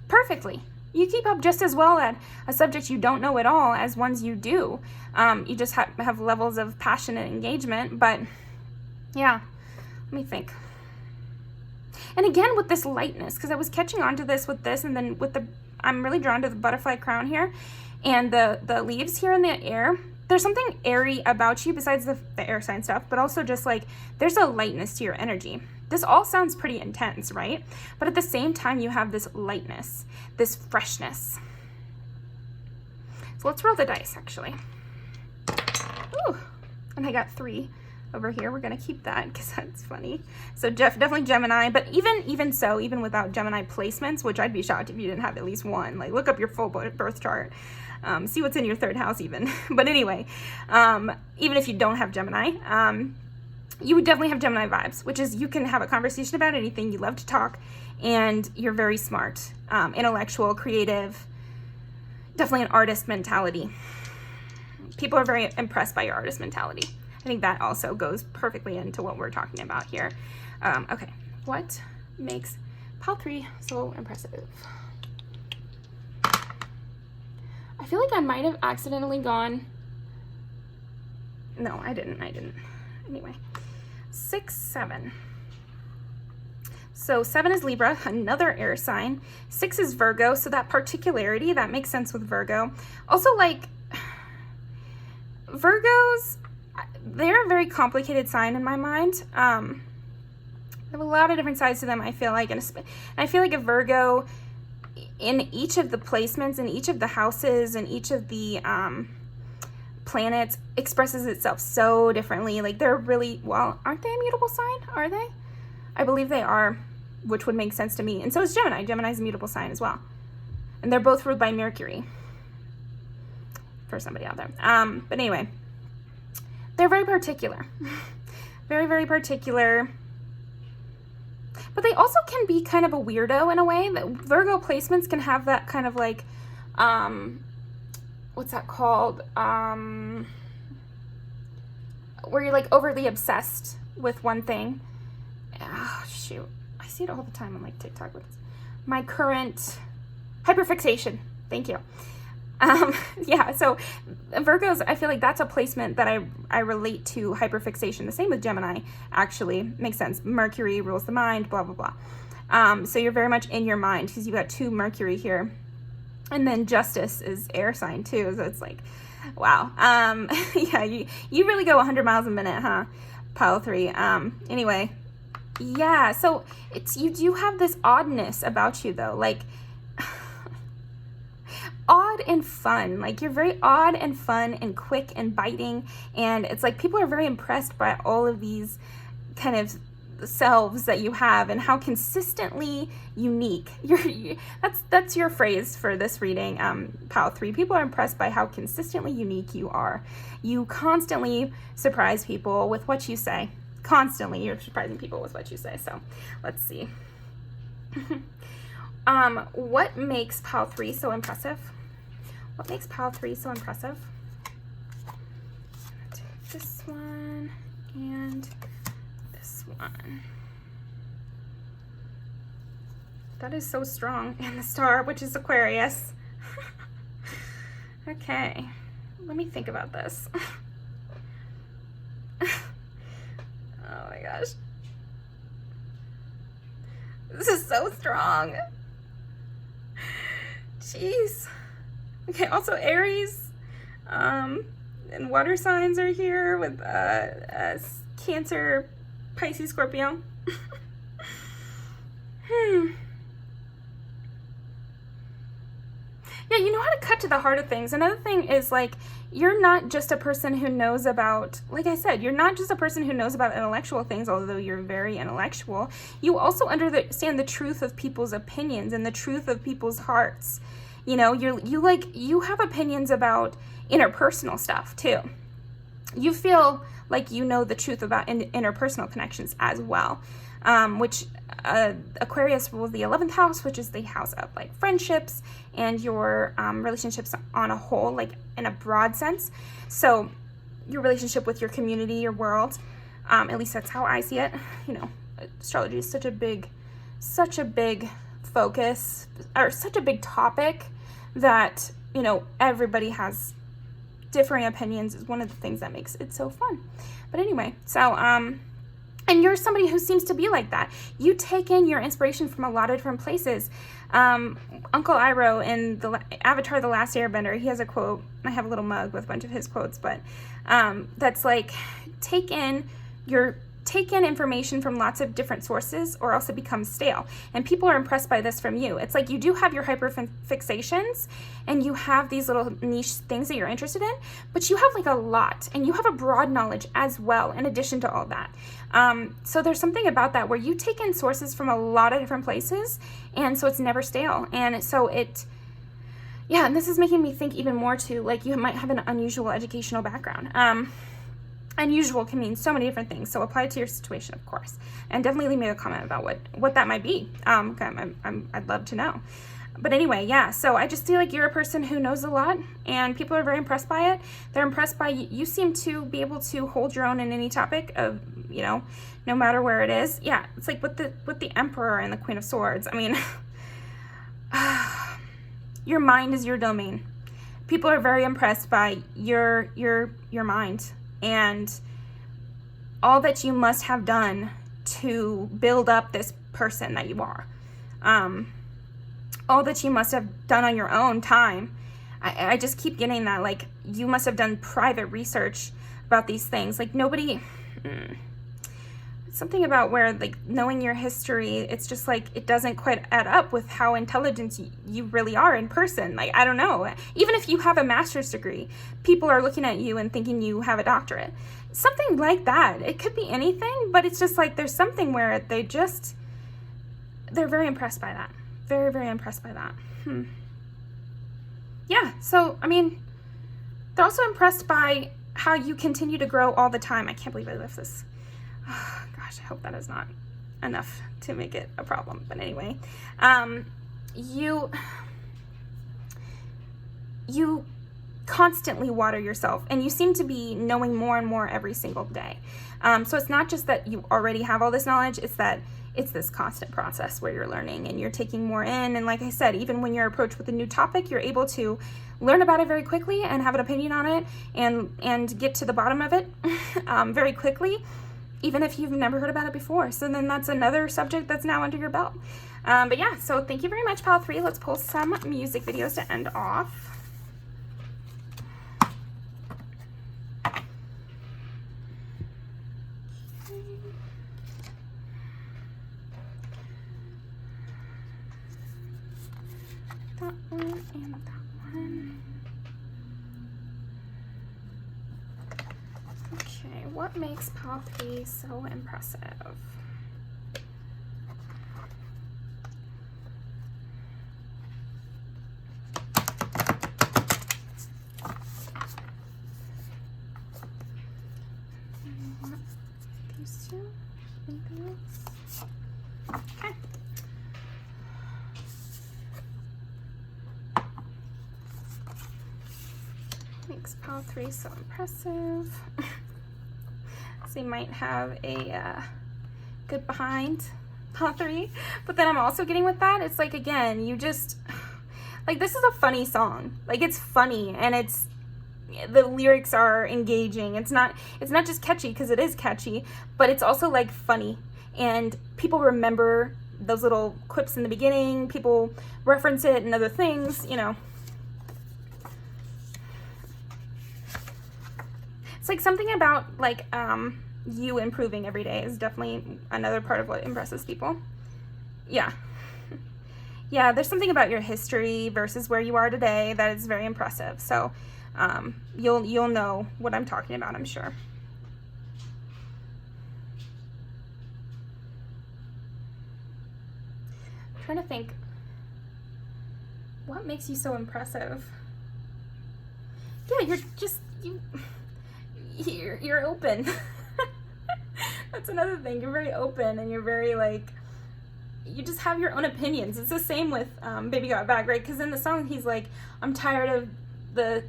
perfectly. You keep up just as well at a subject you don't know at all as ones you do. You just have levels of passion and engagement, but yeah, let me think. And again, with this lightness, because I was catching on to this with this, and then I'm really drawn to the butterfly crown here, and the leaves here in the air. There's something airy about you besides the air sign stuff, but also just like there's a lightness to your energy. This all sounds pretty intense, right? But at the same time, you have this lightness, this freshness. So let's roll the dice, actually. Ooh, and I got 3 over here. We're gonna keep that because that's funny. So definitely Gemini, but even without Gemini placements, which I'd be shocked if you didn't have at least one. Like, look up your full birth chart. See what's in your 3rd house even. But anyway, even if you don't have Gemini, you would definitely have Gemini vibes, which is you can have a conversation about anything, you love to talk, and you're very smart, intellectual, creative, definitely an artist mentality. People are very impressed by your artist mentality. I think that also goes perfectly into what we're talking about here. Okay, what makes pile 3 so impressive? I feel like I might have accidentally gone. No, I didn't. Anyway, 6, 7. So 7 is Libra, another air sign. 6 is Virgo, so that particularity, that makes sense with Virgo. Also, like, Virgos, they're a very complicated sign in my mind. They have a lot of different sides to them, I feel like. And I feel like a Virgo, in each of the placements, in each of the houses, in each of the planets, expresses itself so differently. Like, they're really, well, aren't they a mutable sign? Are they? I believe they are, which would make sense to me. And so is Gemini. Gemini's a mutable sign as well. And they're both ruled by Mercury, for somebody out there. But anyway, they're very particular. Very, very particular. But they also can be kind of a weirdo in a way. That Virgo placements can have that kind of like, what's that called? Where you're like overly obsessed with one thing. Oh, shoot. I see it all the time on like TikTok. My current hyperfixation. Thank you. Yeah, so Virgos, I feel like that's a placement that I relate to hyperfixation. The same with Gemini, actually. Makes sense. Mercury rules the mind, blah, blah, blah. So you're very much in your mind because you got 2 Mercury here. And then Justice is air sign too, so it's like, wow. Yeah, you really go 100 miles a minute, huh? Pile 3. Anyway, yeah, so you do have this oddness about you though, like, odd and fun. Like, you're very odd and fun and quick and biting, and it's like people are very impressed by all of these kind of selves that you have and how consistently unique that's your phrase for this reading, pile 3. People are impressed by how consistently unique you are. You constantly surprise people with what you say. Constantly you're surprising people with what you say. So let's see. What makes pile 3 so impressive? What makes pile 3 so impressive? Take this one and this one. That is so strong. And the star, which is Aquarius. Okay, let me think about this. Oh my gosh. This is so strong. Jeez. Okay, also Aries, and water signs are here with Cancer, Pisces, Scorpio. Yeah, you know how to cut to the heart of things. Another thing is, like, you're not just a person who knows about, like I said, you're not just a person who knows about intellectual things, although you're very intellectual. You also understand the truth of people's opinions and the truth of people's hearts. You know, you have opinions about interpersonal stuff too. You feel like you know the truth about interpersonal connections as well, which Aquarius rules the 11th house, which is the house of like friendships and your relationships on a whole, like in a broad sense. So your relationship with your community, your world, at least that's how I see it. You know, astrology is such a big focus, or such a big topic, that, you know, everybody has differing opinions is one of the things that makes it so fun. But anyway, so and you're somebody who seems to be like that. You take in your inspiration from a lot of different places. Uncle Iroh in the Avatar: The Last Airbender, he has a quote. I have a little mug with a bunch of his quotes, but that's like, take in information from lots of different sources, or else it becomes stale. And people are impressed by this from you. It's like you do have your hyperfixations and you have these little niche things that you're interested in, but you have like a lot, and you have a broad knowledge as well in addition to all that. So there's something about that where you take in sources from a lot of different places, and so it's never stale. And so yeah, and this is making me think even more too, like, you might have an unusual educational background. Unusual can mean so many different things, so apply it to your situation, of course, and definitely leave me a comment about what that might be. I'd love to know. But anyway, yeah, so I just feel like you're a person who knows a lot, and people are very impressed by it. They're impressed by you. You seem to be able to hold your own in any topic of, you know, no matter where it is. Yeah, it's like with the Emperor and the Queen of Swords. I mean, your mind is your domain. People are very impressed by your mind and all that you must have done to build up this person that you are. All that you must have done on your own time. I just keep getting that, like, you must have done private research about these things. Like, nobody, something about where, like, knowing your history, it's just like, it doesn't quite add up with how intelligent you really are in person. Like, I don't know. Even if you have a master's degree, people are looking at you and thinking you have a doctorate. Something like that. It could be anything, but it's just like, there's something where they're very impressed by that. Very, very impressed by that. Yeah, so, I mean, they're also impressed by how you continue to grow all the time. I can't believe I left this. Oh, gosh, I hope that is not enough to make it a problem. But anyway, you constantly water yourself, and you seem to be knowing more and more every single day. So it's not just that you already have all this knowledge, it's that it's this constant process where you're learning and you're taking more in. And like I said, even when you're approached with a new topic, you're able to learn about it very quickly and have an opinion on it and get to the bottom of it very quickly, even if you've never heard about it before. So then that's another subject that's now under your belt. But yeah, so thank you very much, Pile 3. Let's pull some music videos to end off. That one and that one. what makes pile 3 so impressive? These two? Anything else? Okay. Makes pile 3 so impressive. So you might have a good behind pile 3, but then I'm also getting with that, it's like, again, you just, like, this is a funny song. Like, it's funny, and it's, the lyrics are engaging. It's not just catchy, because it is catchy, but it's also like funny, and people remember those little quips in the beginning. People reference it and other things, you know. It's like something about like you improving every day is definitely another part of what impresses people. Yeah. Yeah, there's something about your history versus where you are today that is very impressive. So you'll know what I'm talking about, I'm sure. I'm trying to think, what makes you so impressive? Yeah, you're open. That's another thing. You're very open, and you're very, like, you just have your own opinions. It's the same with Baby Got Back, right? Because in the song he's like, I'm tired of the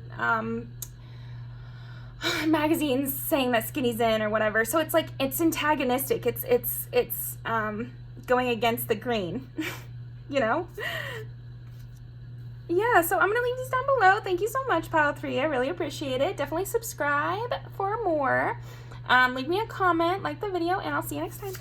magazines saying that skinny's in or whatever. So it's like, it's antagonistic. It's going against the grain, you know? Yeah, so I'm going to leave these down below. Thank you so much, Pile 3. I really appreciate it. Definitely subscribe for more. Leave me a comment, like the video, and I'll see you next time.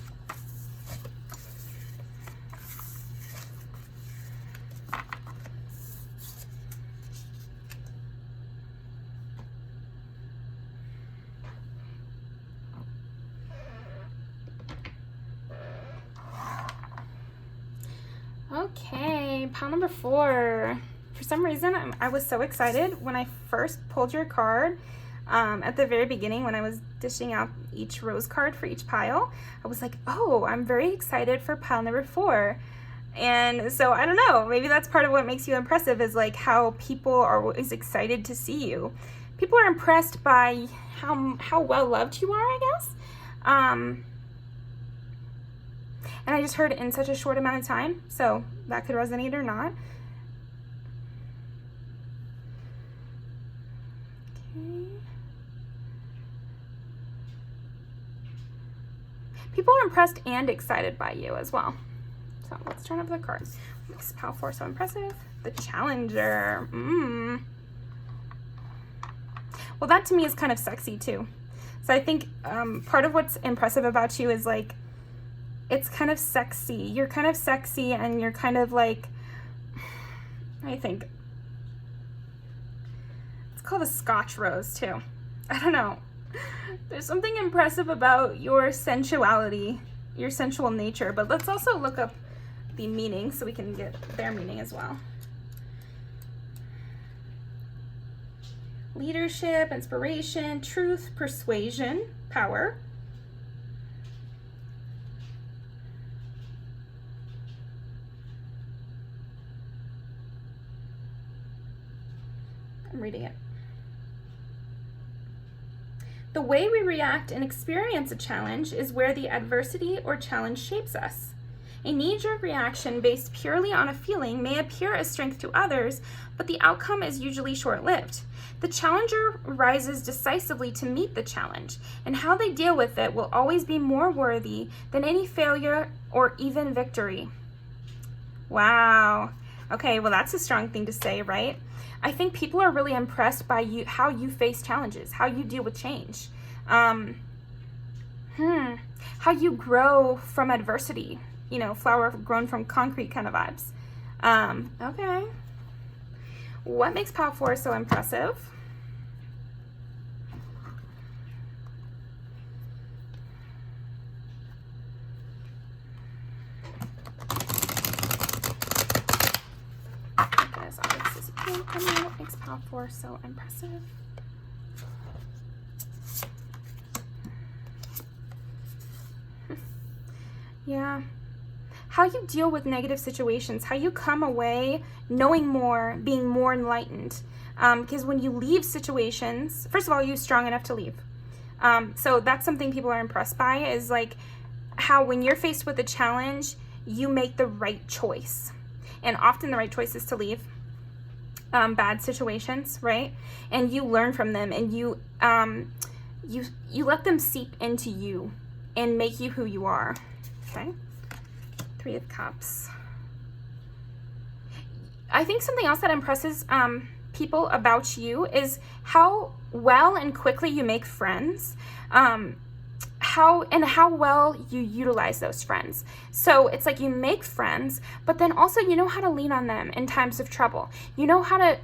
Okay, pile number 4. For some reason, I was so excited when I first pulled your card. At the very beginning, when I was dishing out each rose card for each pile, I was like, oh, I'm very excited for pile number 4. And so, I don't know, maybe that's part of what makes you impressive, is like how people are always excited to see you. People are impressed by how well loved you are, I guess. And I just heard it in such a short amount of time, so that could resonate or not. Okay. People are impressed and excited by you as well. So let's turn over the cards. What makes pile 4 so impressive? The Challenger. Well, that to me is kind of sexy too. So I think part of what's impressive about you is like, it's kind of sexy. You're kind of sexy, and you're kind of like, I think it's called a Scotch rose too. I don't know. There's something impressive about your sensuality, your sensual nature, but let's also look up the meaning so we can get their meaning as well. Leadership, inspiration, truth, persuasion, power. I'm reading it. The way we react and experience a challenge is where the adversity or challenge shapes us. A knee-jerk reaction based purely on a feeling may appear as strength to others, but the outcome is usually short-lived. The challenger rises decisively to meet the challenge, and how they deal with it will always be more worthy than any failure or even victory. Wow. Okay, well, that's a strong thing to say, right? I think people are really impressed by you, how you face challenges, how you deal with change, how you grow from adversity, you know, flower grown from concrete kind of vibes. Okay. What makes pile 4 so impressive? What makes pile 4 so impressive? Yeah. How you deal with negative situations, how you come away knowing more, being more enlightened. Because when you leave situations, first of all, you're strong enough to leave. So that's something people are impressed by, is like how when you're faced with a challenge, you make the right choice. And often the right choice is to leave bad situations, right? And you learn from them, and you let them seep into you and make you who you are. Okay. 3 of Cups. I think something else that impresses people about you is how well and quickly you make friends, how well you utilize those friends. So it's like you make friends, but then also you know how to lean on them in times of trouble. You know how to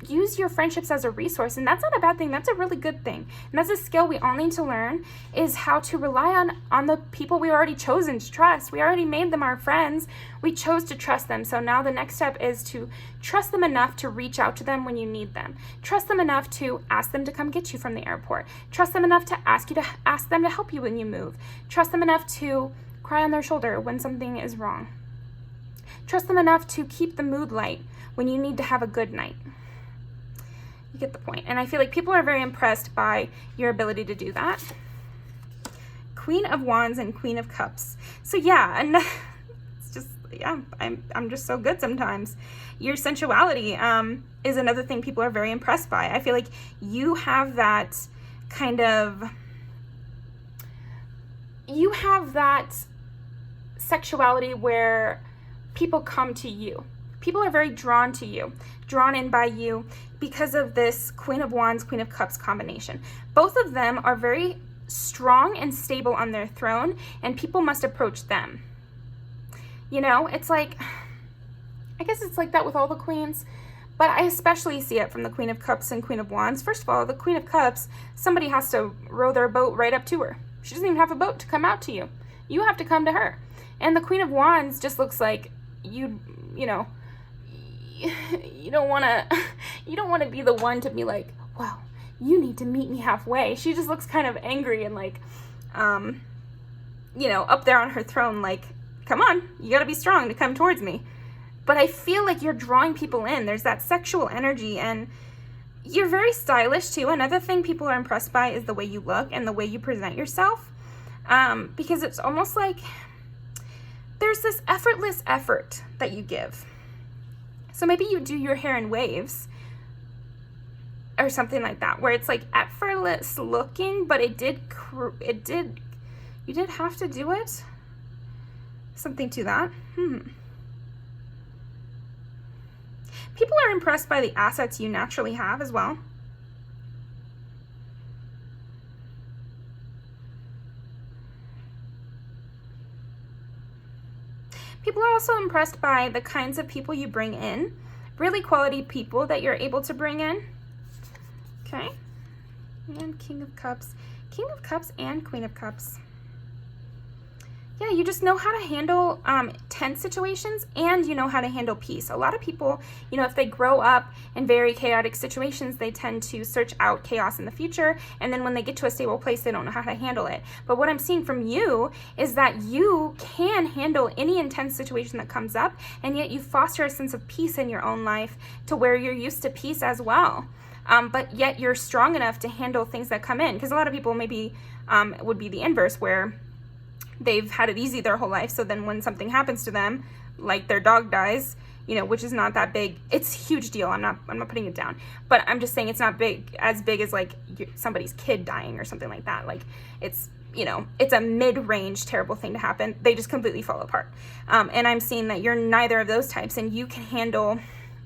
use your friendships as a resource, and that's not a bad thing. That's a really good thing, and that's a skill we all need to learn, is how to rely on the people we already chosen to trust. We already made them our friends. We chose to trust them. So now the next step is to trust them enough to reach out to them when you need them. Trust them enough to ask them to come get you from the airport. Trust them enough to ask them to help you when you move. Trust them enough to cry on their shoulder when something is wrong. Trust them enough to keep the mood light when you need to have a good night. You get the point. And I feel like people are very impressed by your ability to do that. Queen of Wands and Queen of Cups. So yeah, and it's just, yeah, I'm just so good sometimes. Your sensuality is another thing people are very impressed by. I feel like you have that sexuality where people come to you. People are very drawn to you, drawn in by you because of this Queen of Wands, Queen of Cups combination. Both of them are very strong and stable on their throne, and people must approach them. You know, it's like, I guess it's like that with all the queens, but I especially see it from the Queen of Cups and Queen of Wands. First of all, the Queen of Cups, somebody has to row their boat right up to her. She doesn't even have a boat to come out to you. You have to come to her. And the Queen of Wands just looks like you don't want to be the one to be like, well, you need to meet me halfway. She just looks kind of angry and like, up there on her throne, like, come on, you got to be strong to come towards me. But I feel like you're drawing people in. There's that sexual energy, and you're very stylish too. Another thing people are impressed by is the way you look and the way you present yourself, because it's almost like there's this effortless effort that you give. So maybe you do your hair in waves or something like that, where it's like effortless looking, but you did have to do it. Something to that. People are impressed by the assets you naturally have as well. People are also impressed by the kinds of people you bring in, really quality people that you're able to bring in. Okay, and King of Cups and Queen of Cups. Yeah, you just know how to handle tense situations, and you know how to handle peace. A lot of people, if they grow up in very chaotic situations, they tend to search out chaos in the future, and then when they get to a stable place, they don't know how to handle it. But what I'm seeing from you is that you can handle any intense situation that comes up, and yet you foster a sense of peace in your own life to where you're used to peace as well. But yet you're strong enough to handle things that come in, because a lot of people maybe would be the inverse, where they've had it easy their whole life, so then when something happens to them, like their dog dies, which is not that big, it's a huge deal, I'm not putting it down, but I'm just saying it's not as big as like somebody's kid dying or something like that. Like it's a mid-range terrible thing to happen, they just completely fall apart. And I'm seeing that you're neither of those types, and you can handle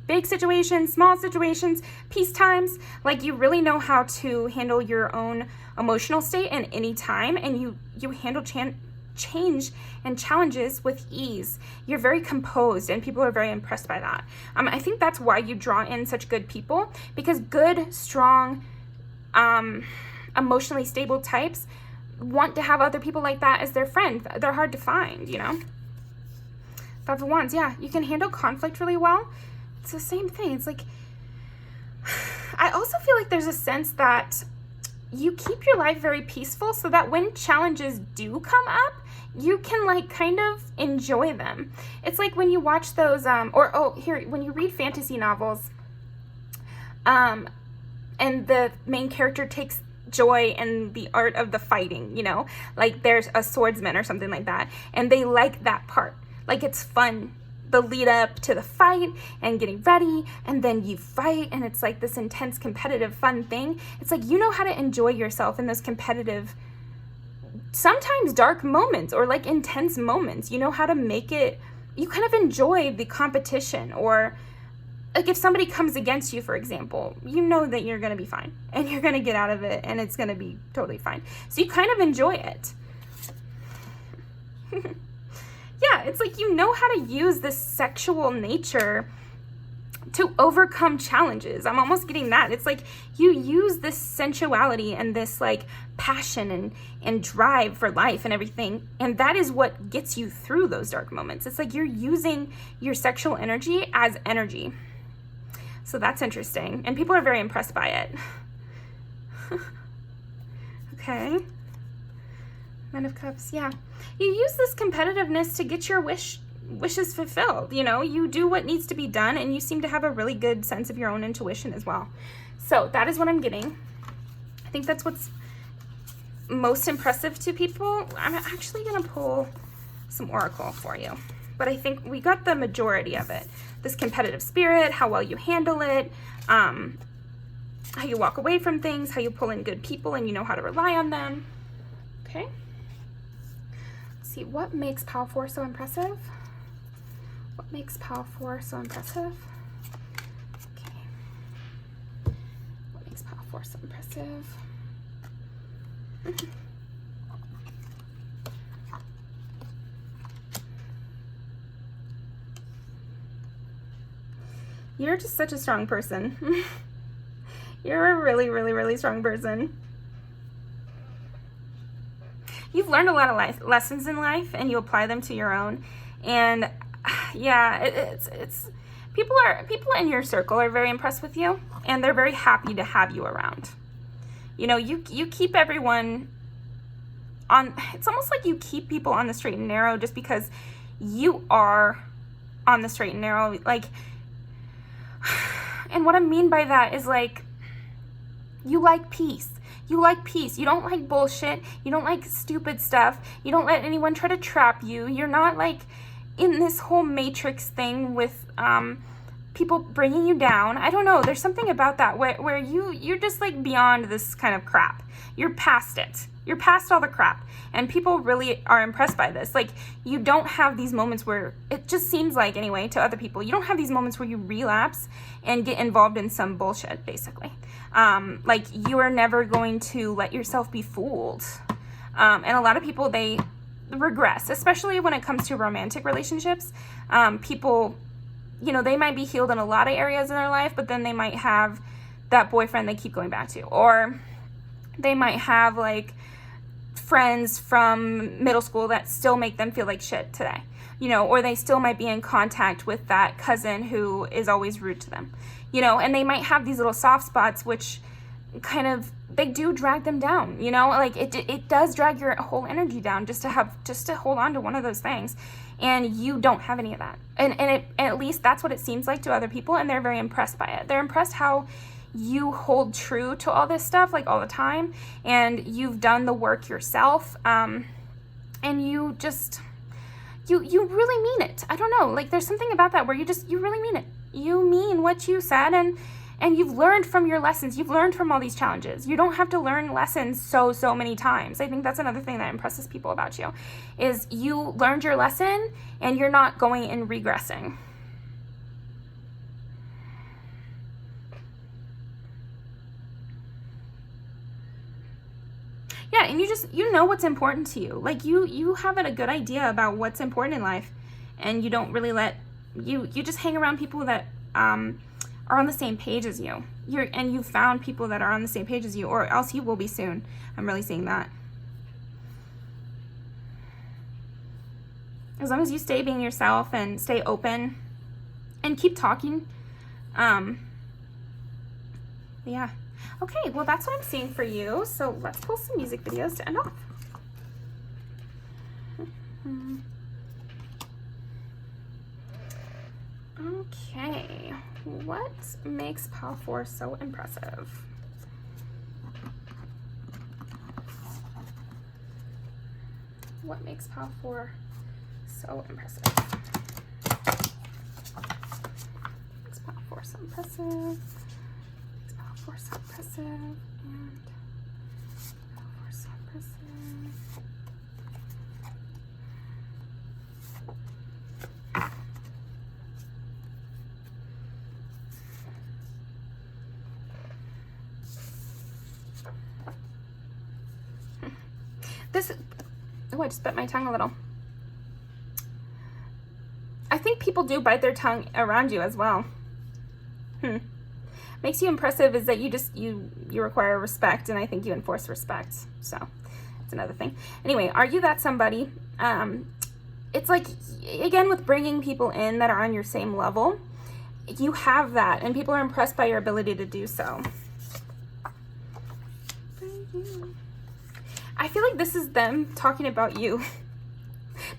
big situations, small situations, peace times. Like you really know how to handle your own emotional state in any time, and you handle change and challenges with ease. You're very composed, and people are very impressed by that. I think that's why you draw in such good people, because good, strong, emotionally stable types want to have other people like that as their friend. They're hard to find, Five of Wands, yeah, you can handle conflict really well. It's the same thing. It's like, I also feel like there's a sense that you keep your life very peaceful, so that when challenges do come up, you can like kind of enjoy them. It's like when you watch those, when you read fantasy novels, and the main character takes joy in the art of the fighting, you know, like there's a swordsman or something like that, and they like that part. Like it's fun, the lead up to the fight and getting ready, and then you fight, and it's like this intense, competitive, fun thing. It's like you know how to enjoy yourself in those competitive, sometimes dark moments or like intense moments. You know how to make it, you kind of enjoy the competition. Or like if somebody comes against you, for example, you know that you're going to be fine and you're going to get out of it and it's going to be totally fine. So you kind of enjoy it. Yeah, it's like you know how to use this sexual nature to overcome challenges. I'm almost getting that. It's like you use this sensuality and this like passion and drive for life and everything, and that is what gets you through those dark moments. It's like you're using your sexual energy as energy. So that's interesting, and people are very impressed by it. Okay. Nine of Cups, yeah. You use this competitiveness to get your wishes fulfilled. You know, you do what needs to be done, and you seem to have a really good sense of your own intuition as well. So that is what I'm getting. I think that's what's most impressive to people. I'm actually going to pull some oracle for you, but I think we got the majority of it. This competitive spirit, how well you handle it, how you walk away from things, how you pull in good people and you know how to rely on them. Okay. See, what makes Pile 4 so impressive? What makes Pile 4 so impressive? Okay. What makes Pile 4 so impressive? You're just such a strong person. You're a really, really, really strong person. You've learned a lot of lessons in life, and you apply them to your own. And yeah, it's people in your circle are very impressed with you, and they're very happy to have you around. You know, you keep everyone on. It's almost like you keep people on the straight and narrow just because you are on the straight and narrow. Like, and what I mean by that is like you like peace. You like peace. You don't like bullshit. You don't like stupid stuff. You don't let anyone try to trap you. You're not like in this whole matrix thing with people bringing you down. I don't know. There's something about that where you're just like beyond this kind of crap. You're past it. You're past all the crap. And people really are impressed by this. Like, you don't have these moments where, it just seems like, anyway, to other people, you don't have these moments where you relapse and get involved in some bullshit, basically. Like, you are never going to let yourself be fooled. And a lot of people, they regress, especially when it comes to romantic relationships. People, you know, they might be healed in a lot of areas in their life, but then they might have that boyfriend they keep going back to. Or they might have, like, friends from middle school that still make them feel like shit today, you know, or they still might be in contact with that cousin who is always rude to them, you know, and they might have these little soft spots, which kind of, they do drag them down, you know, like it does drag your whole energy down just to hold on to one of those things. And you don't have any of that. And at least that's what it seems like to other people. And they're very impressed by it. They're impressed how you hold true to all this stuff, like all the time, and you've done the work yourself, and you just, you really mean it. I don't know, like there's something about that where you really mean it. You mean what you said, and you've learned from your lessons. You've learned from all these challenges. You don't have to learn lessons so many times. I think that's another thing that impresses people about you, is you learned your lesson and you're not going and regressing. Yeah, and you know what's important to you. Like you have a good idea about what's important in life, and you don't really you just hang around people that are on the same page as you. You've found people that are on the same page as you, or else you will be soon. I'm really seeing that. As long as you stay being yourself and stay open and keep talking. Yeah. Okay, well, that's what I'm seeing for you. So let's pull some music videos to end off. Okay, what makes pile 4 so impressive? What makes pile 4 so impressive? Makes pile 4 so impressive. Makes pile 4 so impressive. And pile 4 so impressive. Oh, I just bit my tongue a little. I think people do bite their tongue around you as well. Makes you impressive is that you require respect, and I think you enforce respect. So that's another thing. Anyway, are you that somebody? It's like, again, with bringing people in that are on your same level, you have that, and people are impressed by your ability to do so. I feel like this is them talking about you.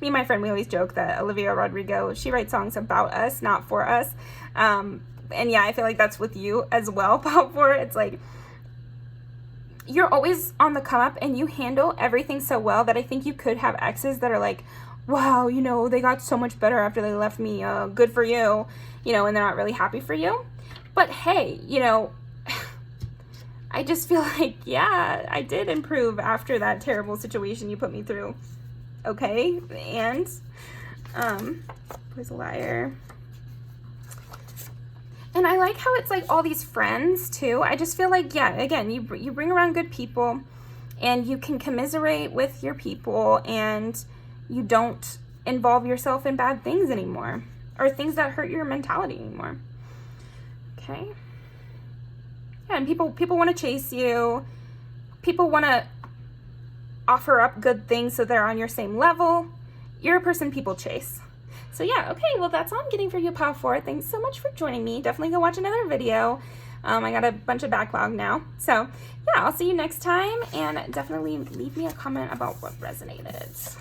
Me and my friend, we always joke that Olivia Rodrigo, she writes songs about us, not for us. And yeah, I feel like that's with you as well, Pile 4. It's like, you're always on the come up and you handle everything so well that I think you could have exes that are like, wow, you know, they got so much better after they left me, good for you, you know, and they're not really happy for you. But hey, you know, I just feel like, yeah, I did improve after that terrible situation you put me through. Okay, and, who's a liar? And I like how it's like all these friends too. I just feel like, yeah, again, you bring around good people and you can commiserate with your people and you don't involve yourself in bad things anymore or things that hurt your mentality anymore. Okay. Yeah, and people want to chase you. People want to offer up good things so they're on your same level. You're a person people chase. So yeah, okay, well that's all I'm getting for you, Pile 4. Thanks so much for joining me. Definitely go watch another video. I got a bunch of backlog now. So yeah, I'll see you next time, and definitely leave me a comment about what resonated.